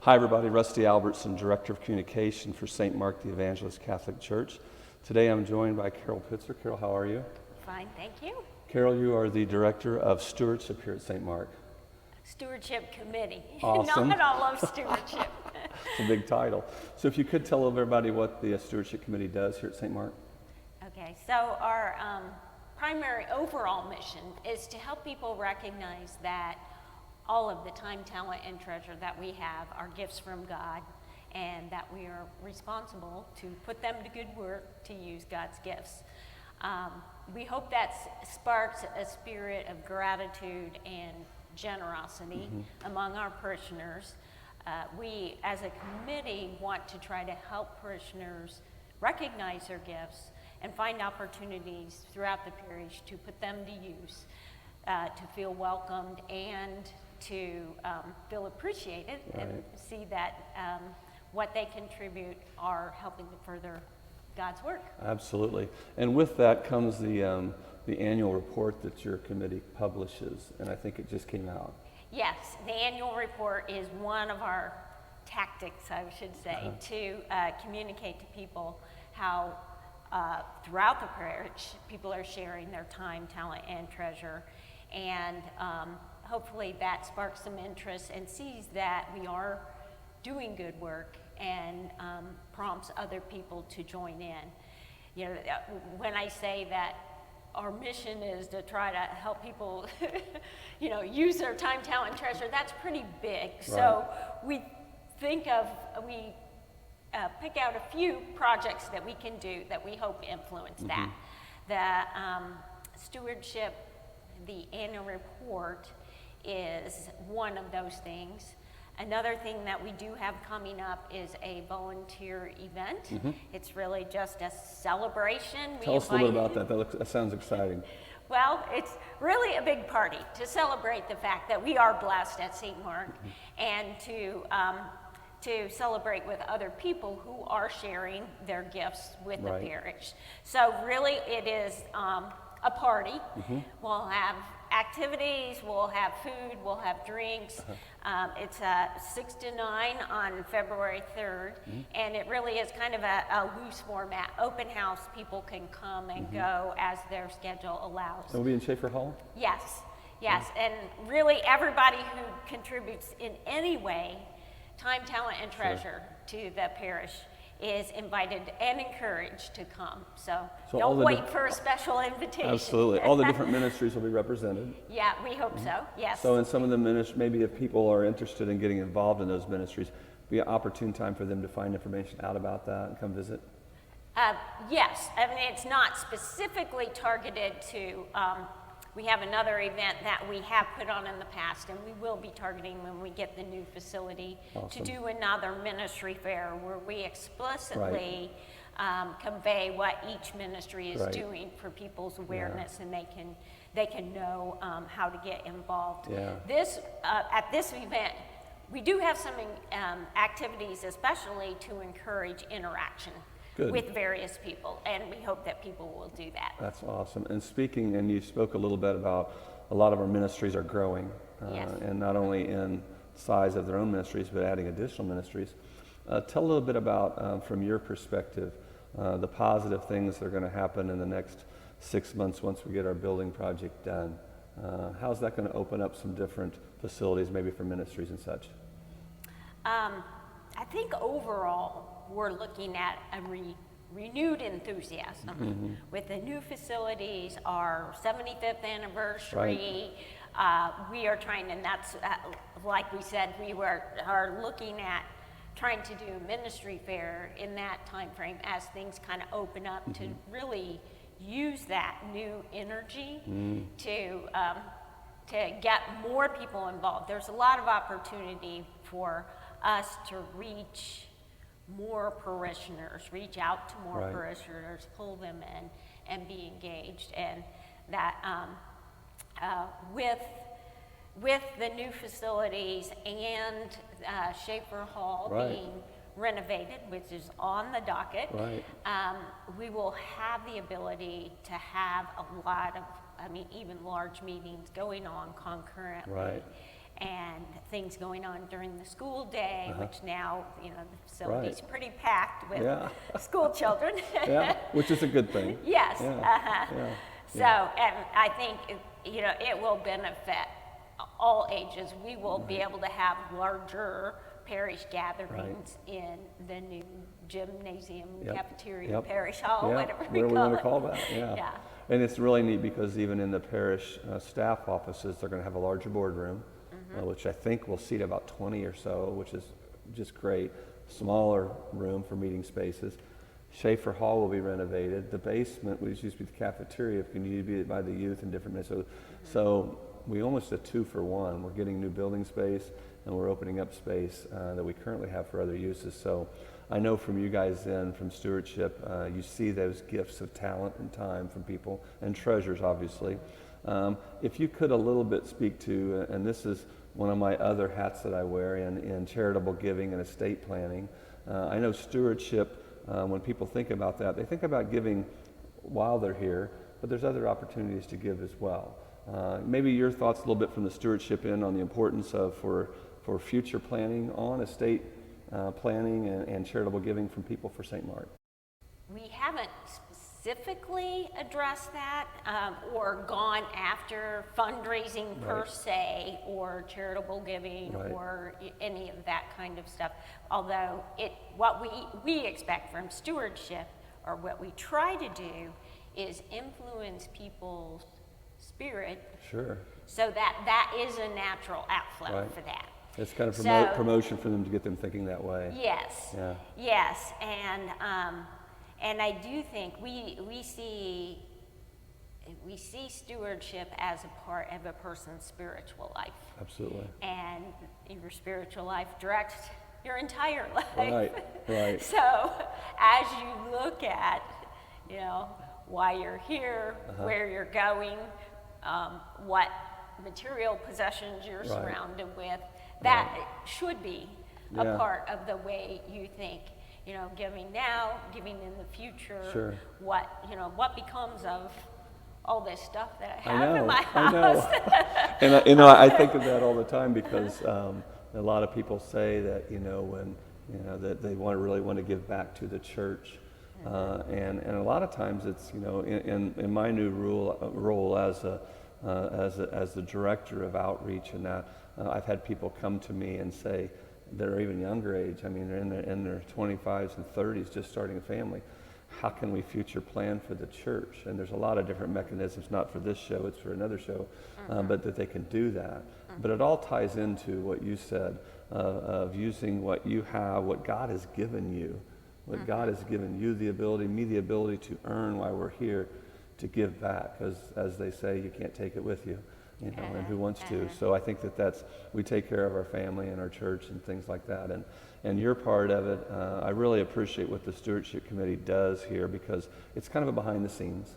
Hi everybody, Rusty Albertson, Director of Communication for St. Mark the Evangelist Catholic Church. Today I'm joined by Carol Pitzer. Carol, how are you? Fine, thank you. Carol, you are the Director of Stewardship here at St. Mark. Stewardship Committee. Awesome. Not all of stewardship. It's a big title. So if you could tell everybody what the Stewardship Committee does here at St. Mark. Okay, so our primary overall mission is to help people recognize that all of the time, talent, and treasure that we have are gifts from God, and that we are responsible to put them to good work to use God's gifts. We hope that sparks a spirit of gratitude and generosity among our parishioners. We, as a committee, want to try to help parishioners recognize their gifts and find opportunities throughout the parish to put them to use, to feel welcomed and to feel appreciated and see that what they contribute are helping to further God's work. Absolutely. And with that comes the annual report that your committee publishes, and I think it just came out. Yes, the annual report is one of our tactics, I should say, to communicate to people how throughout the parish people are sharing their time, talent, and treasure, and hopefully that sparks some interest and sees that we are doing good work and prompts other people to join in. You know, when I say that our mission is to try to help people, you know, use their time, talent, and treasure, that's pretty big. Right. So we pick out a few projects that we can do that we hope influence that. The stewardship, the annual report is one of those things. Another thing that we do have coming up is a volunteer event. It's really just a celebration. Tell us a little bit about that. That sounds exciting. Well, it's really a big party to celebrate the fact that we are blessed at St. Mark, and to celebrate with other people who are sharing their gifts with the parish. So really it is a party. We'll have activities, we'll have food, we'll have drinks. It's 6 to 9 on February 3rd, and it really is kind of a loose format, open house. People can come and go as their schedule allows. So we'll be in Schaefer Hall? Yes, and really everybody who contributes in any way, time, talent, and treasure to the parish, is invited and encouraged to come. So don't wait for a special invitation. Absolutely. All the different ministries will be represented. Yeah, we hope so, yes. So in some of the ministries, maybe if people are interested in getting involved in those ministries, be an opportune time for them to find information out about that and come visit? Yes, I mean, it's not specifically targeted to, we have another event that we have put on in the past, and we will be targeting when we get the new facility to do another ministry fair where we explicitly convey what each ministry is doing for people's awareness, and they can know how to get involved. This at this event, we do have some activities, especially to encourage interaction. Good. With various people, and we hope that people will do that. That's awesome. And speaking, and you spoke a little bit about a lot of our ministries are growing, and not only in size of their own ministries, but adding additional ministries. Tell a little bit about, from your perspective, the positive things that are going to happen in the next 6 months once we get our building project done. How's that going to open up some different facilities, maybe for ministries and such? I think overall, we're looking at a renewed enthusiasm with the new facilities, our 75th anniversary. We are trying, and that's like we said, we are looking at trying to do a ministry fair in that time frame as things kind of open up to really use that new energy to get more people involved. There's a lot of opportunity for us to reach more parishioners, reach out to more parishioners, pull them in, and be engaged. And that with the new facilities and Schaefer Hall being renovated, which is on the docket, we will have the ability to have a lot of, even large meetings going on concurrently. and things going on during the school day, which now, the facility's Right. pretty packed with Yeah. school children. Yeah, which is a good thing. Yes. Yeah. Yeah. So, and I think, it will benefit all ages. We will be able to have larger parish gatherings in the new gymnasium, cafeteria, parish hall, whatever we want to call call that. Yeah. Yeah. And it's really neat because even in the parish staff offices, they're going to have a larger boardroom, which I think will seat about 20 or so, which is just great. Smaller room for meeting spaces. Schaefer Hall will be renovated. The basement, which used to be the cafeteria, continued to be by the youth and different ministries. So we almost a 2-for-1. We're getting new building space and we're opening up space that we currently have for other uses. So I know from you guys then, from Stewardship, you see those gifts of talent and time from people and treasures, obviously. If you could a little bit speak to, and this is one of my other hats that I wear in charitable giving and estate planning. I know Stewardship, when people think about that, they think about giving while they're here, but there's other opportunities to give as well. Maybe your thoughts a little bit from the Stewardship end on the importance of for future planning on estate planning and charitable giving from people for St. Mark. We haven't specifically addressed that or gone after fundraising per se or charitable giving or any of that kind of stuff. Although what we expect from Stewardship, or what we try to do, is influence people's spirit. Sure. So that is a natural outflow for that. It's kind of promotion for them to get them thinking that way. Yes. Yeah. Yes, and I do think we see stewardship as a part of a person's spiritual life. Absolutely. And your spiritual life directs your entire life. Right. So as you look at, why you're here, where you're going, what material possessions you're surrounded with, that should be a part of the way you think. Giving now, giving in the future. Sure. What becomes of all this stuff that I have in my house. I know. And I think of that all the time because a lot of people say that when that they really want to give back to the church, and a lot of times it's in my new role as the director of outreach and that I've had people come to me and say, they're even younger age. I mean, they're in their 25s and 30s, just starting a family. How can we future plan for the church? And there's a lot of different mechanisms, not for this show, it's for another show, but that they can do that. But it all ties into what you said of using what you have, what God has given you, God has given you the ability, me the ability to earn while we're here, to give back. Because as they say, you can't take it with you. And who wants to? So I think we take care of our family and our church and things like that. And you're part of it. I really appreciate what the Stewardship Committee does here because it's kind of a behind the scenes.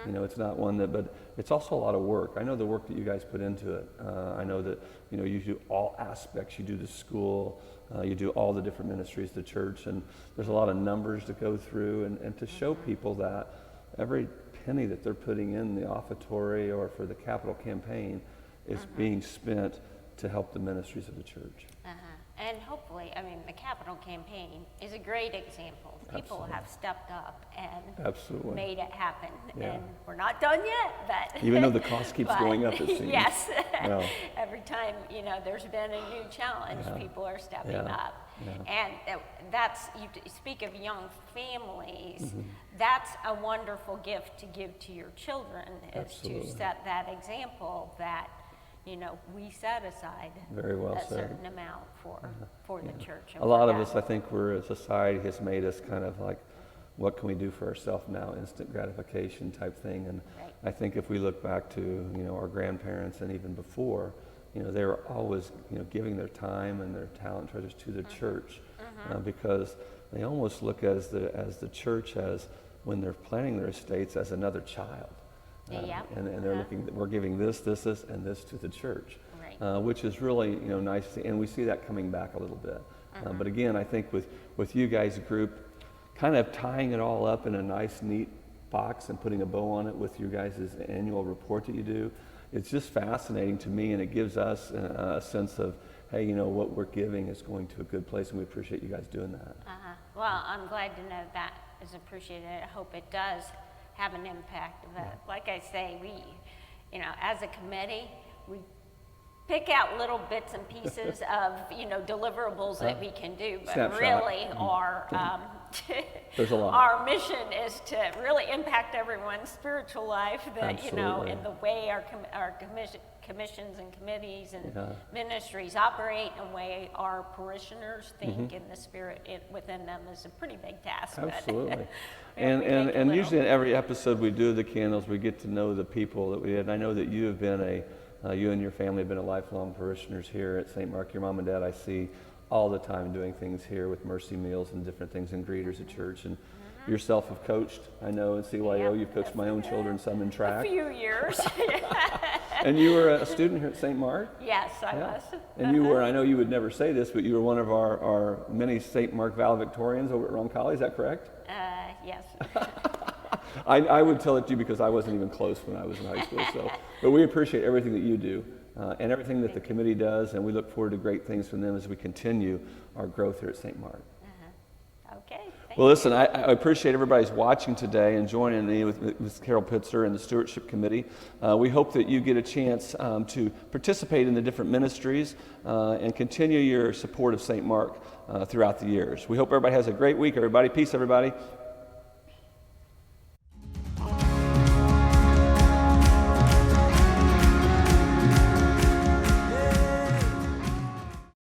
It's not one but it's also a lot of work. I know the work that you guys put into it. I know that, you do all aspects. You do the school, you do all the different ministries, the church, and there's a lot of numbers to go through and to show people that every penny that they're putting in the offertory or for the capital campaign is being spent to help the ministries of the church. And hopefully, the capital campaign is a great example. People have stepped up and made it happen. And we're not done yet, but even though the cost keeps going up, it seems. Yes. Every time, there's been a new challenge, people are stepping up. And you speak of young families, that's a wonderful gift to give to your children, is to set that example that, we set aside a certain amount for the church. A lot of us, I think, a society has made us kind of like, what can we do for ourselves now, instant gratification type thing. And I think if we look back to, our grandparents and even before, they were always, giving their time and their talent treasures to the church because they almost look as the church as, when they're planning their estates, as another child. And they're looking, we're giving this, and this to the church, which is really, nice to see. And we see that coming back a little bit. But again, I think with you guys' group, kind of tying it all up in a nice, neat box and putting a bow on it with your guys' annual report that you do. It's just fascinating to me, and it gives us a sense of, hey, you know, what we're giving is going to a good place, and we appreciate you guys doing that. Well, I'm glad to know that is appreciated. I hope it does have an impact. But like I say, we, you know, as a committee, we pick out little bits and pieces of, you know, deliverables that we can do, but Snapshot. really our There's a lot. our mission is to really impact everyone's spiritual life, that you know, Absolutely. and the way our commissions and committees and ministries operate, and the way our parishioners think in the spirit within them is a pretty big task. but Absolutely. we and make a and little. usually in every episode we do the candles, we get to know the people that we had. And I know that you have been you and your family have been a lifelong parishioners here at St. Mark. Your mom and dad I see all the time doing things here with mercy meals and different things and greeters at church. And yourself have coached, I know, in CYO. You've coached my own children, some in A track. few years. And you were a student here at St. Mark? Yes, I was. And you were, I know you would never say this, but you were one of our many St. Mark valedictorians over at Roncalli, is that correct? Yes. I would tell it to you because I wasn't even close when I was in high school. So, but we appreciate everything that you do and everything that the committee does, and we look forward to great things from them as we continue our growth here at St. Mark. Okay. Well, listen, I appreciate everybody's watching today and joining me with Ms. Carol Pitzer and the Stewardship Committee. We hope that you get a chance to participate in the different ministries and continue your support of St. Mark throughout the years. We hope everybody has a great week, everybody. Peace, everybody.